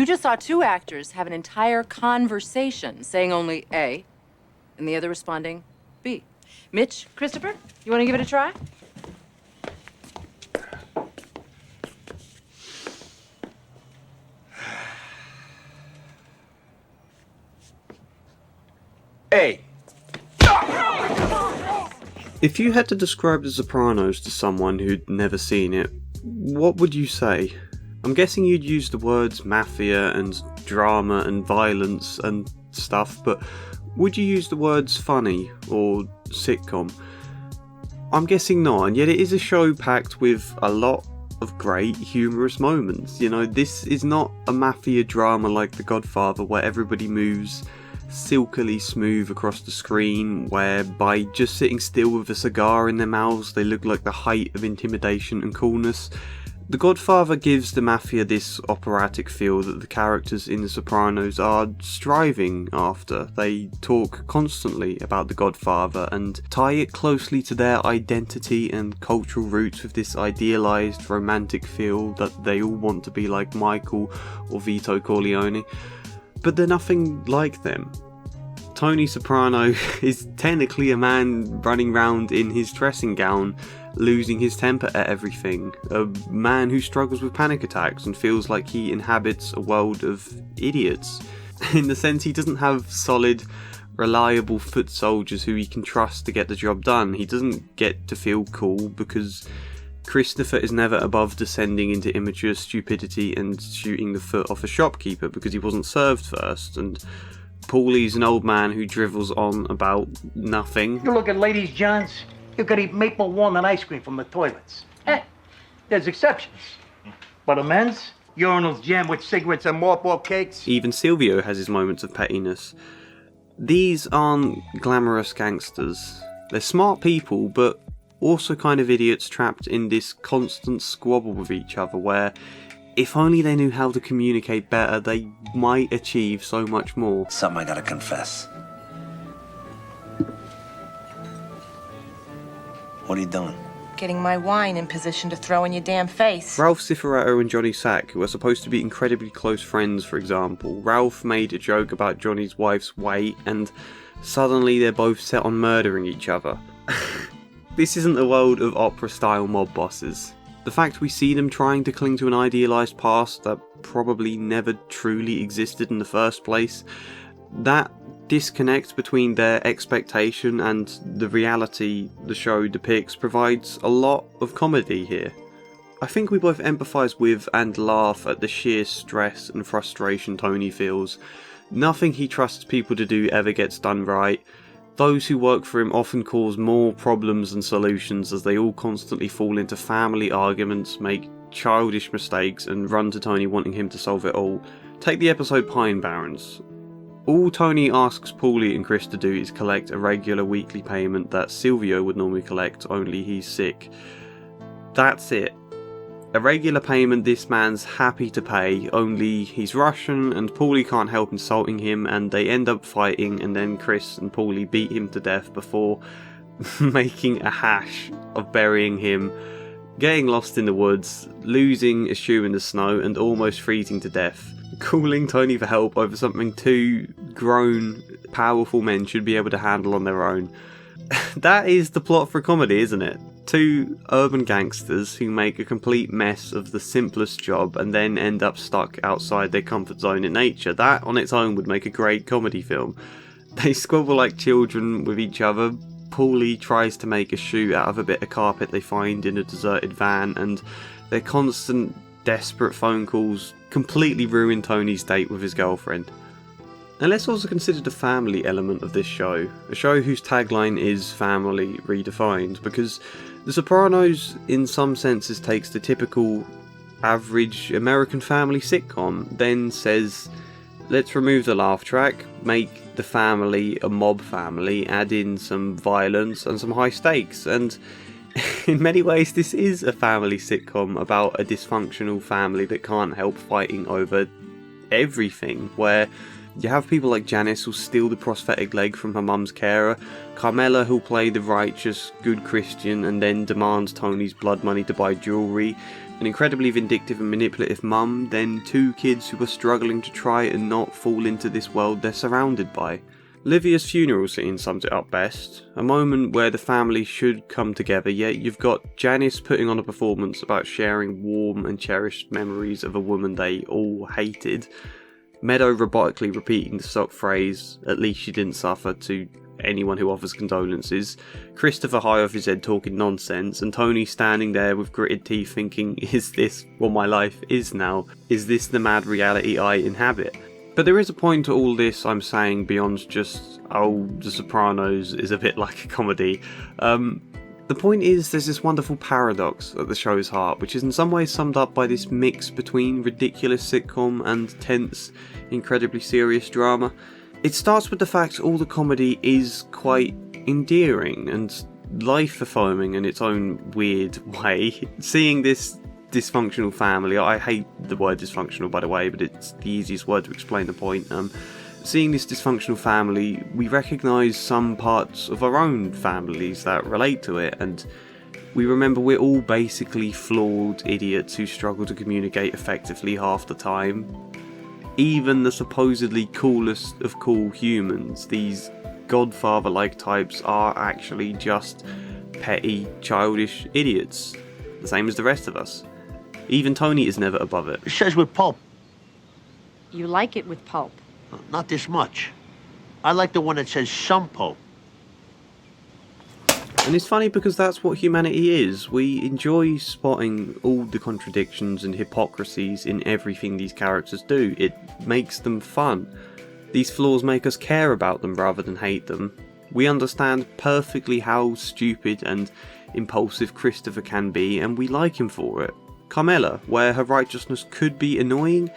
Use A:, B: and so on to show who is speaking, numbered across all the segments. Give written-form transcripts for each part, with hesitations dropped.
A: You just saw two actors have an entire conversation saying only A, and the other responding B. Mitch, Christopher, you want to give it a try?
B: A.
C: If you had to describe The Sopranos to someone who'd never seen it, what would you say? I'm guessing you'd use the words mafia and drama and violence and stuff, but would you use the words funny or sitcom? I'm guessing not, and yet it is a show packed with a lot of great humorous moments. You know, this is not a mafia drama like The Godfather where everybody moves silkily smooth across the screen, where by just sitting still with a cigar in their mouths they look like the height of intimidation and coolness. The Godfather gives the mafia this operatic feel that the characters in The Sopranos are striving after. They talk constantly about the Godfather and tie it closely to their identity and cultural roots with this idealised romantic feel that they all want to be like Michael or Vito Corleone. But they're nothing like them. Tony Soprano is technically a man running around in his dressing gown, losing his temper at everything, a man who struggles with panic attacks and feels like he inhabits a world of idiots. In the sense he doesn't have solid, reliable foot soldiers who he can trust to get the job done. He doesn't get to feel cool because Christopher is never above descending into immature stupidity and shooting the foot off a shopkeeper because he wasn't served first, and Paulie's an old man who drivels on about nothing.
D: You look at ladies' johns, you could eat maple walnut ice cream from the toilets. There's exceptions. But a men's, urinals jammed with cigarettes and mothball cakes.
C: Even Silvio has his moments of pettiness. These aren't glamorous gangsters. They're smart people, but also kind of idiots trapped in this constant squabble with each other where, if only they knew how to communicate better, they might achieve so much more.
E: Something I gotta confess. What are you doing?
F: Getting my wine in position to throw in your damn face.
C: Ralph Cifaretto and Johnny Sack, who are supposed to be incredibly close friends, for example. Ralph made a joke about Johnny's wife's weight, and suddenly they're both set on murdering each other. This isn't a world of opera-style mob bosses. The fact we see them trying to cling to an idealised past that probably never truly existed in the first place, that disconnect between their expectation and the reality the show depicts provides a lot of comedy here. I think we both empathise with and laugh at the sheer stress and frustration Tony feels. Nothing he trusts people to do ever gets done right. Those who work for him often cause more problems than solutions as they all constantly fall into family arguments, make childish mistakes and run to Tony wanting him to solve it all. Take the episode Pine Barrens. All Tony asks Paulie and Chris to do is collect a regular weekly payment that Silvio would normally collect, only he's sick. That's it. A regular payment this man's happy to pay, only he's Russian and Paulie can't help insulting him and they end up fighting, and then Chris and Paulie beat him to death before making a hash of burying him, getting lost in the woods, losing a shoe in the snow and almost freezing to death. Calling Tony for help over something two grown, powerful men should be able to handle on their own. That is the plot for a comedy, isn't it? Two urban gangsters who make a complete mess of the simplest job and then end up stuck outside their comfort zone in nature. That on its own would make a great comedy film. They squabble like children with each other. Paulie tries to make a shoe out of a bit of carpet they find in a deserted van, and their constant, desperate phone calls completely ruin Tony's date with his girlfriend. And let's also consider the family element of this show, a show whose tagline is family redefined, because The Sopranos in some senses takes the typical average American family sitcom, then says, let's remove the laugh track, make the family a mob family, add in some violence and some high stakes, and in many ways this is a family sitcom about a dysfunctional family that can't help fighting over everything, where you have people like Janice who'll steal the prosthetic leg from her mum's carer, Carmela who'll play the righteous, good Christian and then demands Tony's blood money to buy jewellery, an incredibly vindictive and manipulative mum, then two kids who are struggling to try and not fall into this world they're surrounded by. Livia's funeral scene sums it up best, a moment where the family should come together, yet you've got Janice putting on a performance about sharing warm and cherished memories of a woman they all hated, Meadow robotically repeating the stock phrase, "at least she didn't suffer," to anyone who offers condolences, Christopher high off his head talking nonsense, and Tony standing there with gritted teeth thinking, is this what my life is now? Is this the mad reality I inhabit? But there is a point to all this I'm saying beyond just, oh, The Sopranos is a bit like a comedy. The point is, there's this wonderful paradox at the show's heart, which is in some ways summed up by this mix between ridiculous sitcom and tense, incredibly serious drama. It starts with the fact all the comedy is quite endearing and life-affirming in its own weird way. Seeing this dysfunctional family, I hate the word dysfunctional by the way, but it's the easiest word to explain the point. Seeing this dysfunctional family, we recognise some parts of our own families that relate to it, and we remember we're all basically flawed idiots who struggle to communicate effectively half the time. Even the supposedly coolest of cool humans, these godfather-like types, are actually just petty, childish idiots, the same as the rest of us. Even Tony is never above it.
B: It says with pulp.
G: You like it with pulp.
B: Not this much. I like the one that says some pulp.
C: And it's funny because that's what humanity is. We enjoy spotting all the contradictions and hypocrisies in everything these characters do. It makes them fun. These flaws make us care about them rather than hate them. We understand perfectly how stupid and impulsive Christopher can be, and we like him for it. Carmela, where her righteousness could be annoying,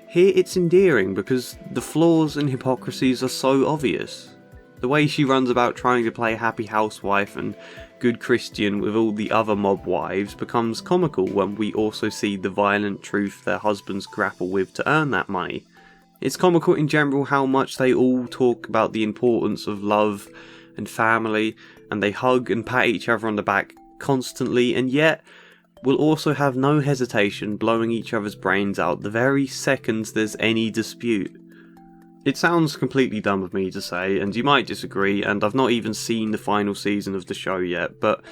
C: here it's endearing because the flaws and hypocrisies are so obvious. The way she runs about trying to play happy housewife and good Christian with all the other mob wives becomes comical when we also see the violent truth their husbands grapple with to earn that money. It's comical in general how much they all talk about the importance of love and family, and they hug and pat each other on the back constantly, and yet will also have no hesitation blowing each other's brains out the very second there's any dispute. It sounds completely dumb of me to say, and you might disagree, and I've not even seen the final season of the show yet, but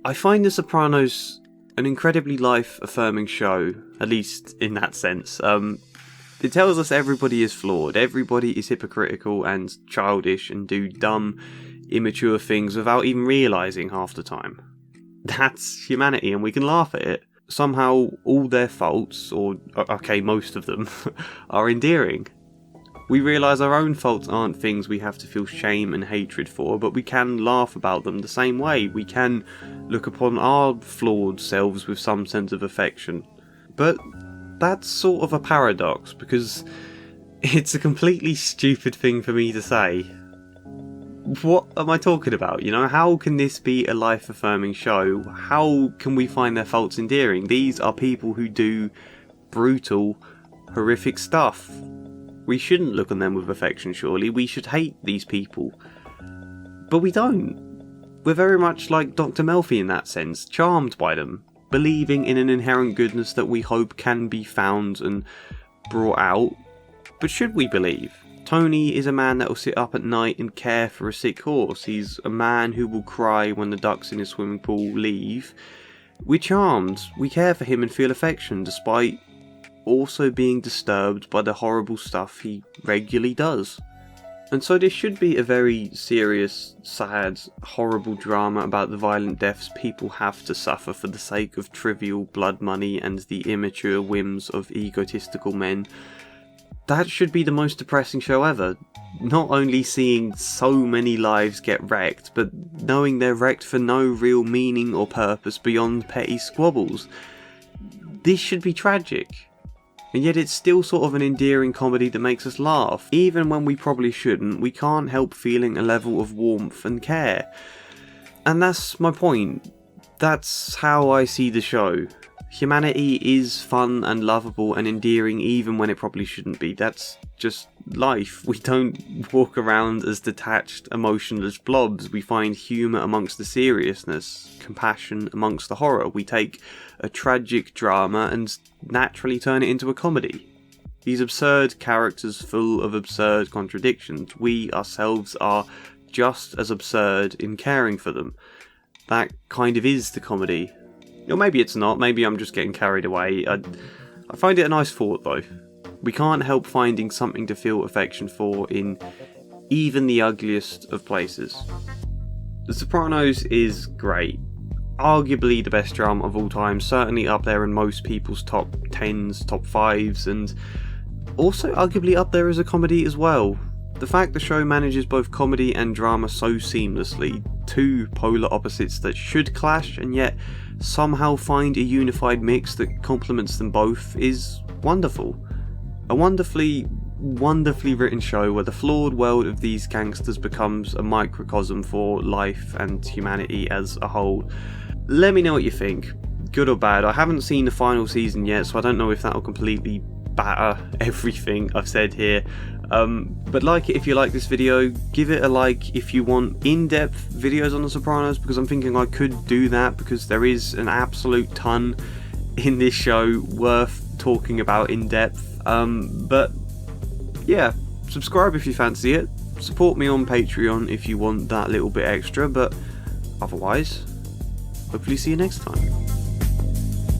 C: I find The Sopranos an incredibly life-affirming show, at least in that sense. It tells us everybody is flawed, everybody is hypocritical and childish and do dumb, immature things without even realising half the time. That's humanity, and we can laugh at it. Somehow, all their faults, or okay, most of them, are endearing. We realise our own faults aren't things we have to feel shame and hatred for, but we can laugh about them the same way. We can look upon our flawed selves with some sense of affection. But that's sort of a paradox, because it's a completely stupid thing for me to say. What am I talking about? You know, how can this be a life-affirming show? How can we find their faults endearing? These are people who do brutal, horrific stuff. We shouldn't look on them with affection, surely. We should hate these people. But we don't. We're very much like Dr. Melfi in that sense, charmed by them, believing in an inherent goodness that we hope can be found and brought out. But should we believe? Tony is a man that will sit up at night and care for a sick horse. He's a man who will cry when the ducks in his swimming pool leave. We're charmed. We care for him and feel affection, despite also being disturbed by the horrible stuff he regularly does. And so this should be a very serious, sad, horrible drama about the violent deaths people have to suffer for the sake of trivial blood money and the immature whims of egotistical men. That should be the most depressing show ever. Not only seeing so many lives get wrecked, but knowing they're wrecked for no real meaning or purpose beyond petty squabbles. This should be tragic. And yet it's still sort of an endearing comedy that makes us laugh. Even when we probably shouldn't, we can't help feeling a level of warmth and care. And that's my point. That's how I see the show. Humanity is fun and lovable and endearing even when it probably shouldn't be. That's just life. We don't walk around as detached, emotionless blobs. We find humour amongst the seriousness, compassion amongst the horror. We take a tragic drama and naturally turn it into a comedy. These absurd characters full of absurd contradictions, we ourselves are just as absurd in caring for them. That kind of is the comedy. Or maybe it's not, maybe I'm just getting carried away. I find it a nice thought though. We can't help finding something to feel affection for in even the ugliest of places. The Sopranos is great. Arguably the best drama of all time, certainly up there in most people's top 10s, top 5s, and also arguably up there as a comedy as well. The fact the show manages both comedy and drama so seamlessly, two polar opposites that should clash and yet somehow find a unified mix that complements them both, is wonderful. A wonderfully written show where the flawed world of these gangsters becomes a microcosm for life and humanity as a whole. Let me know what you think, good or bad. I haven't seen the final season yet, so I don't know if that'll completely batter everything I've said here. But like it if you like this video, give it a like if you want in-depth videos on The Sopranos, because I'm thinking I could do that, because there is an absolute ton in this show worth talking about in depth. But yeah, subscribe if you fancy it, support me on Patreon if you want that little bit extra, but otherwise, hopefully see you next time.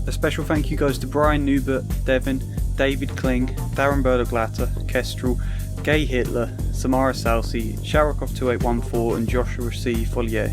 H: A special thank you goes to Brian Newbert, Devin, David Kling, Darren Berloglatter, Kestrel, Gay Hitler, Samara Salsi, Sharikov2814 and Joshua C. Follier.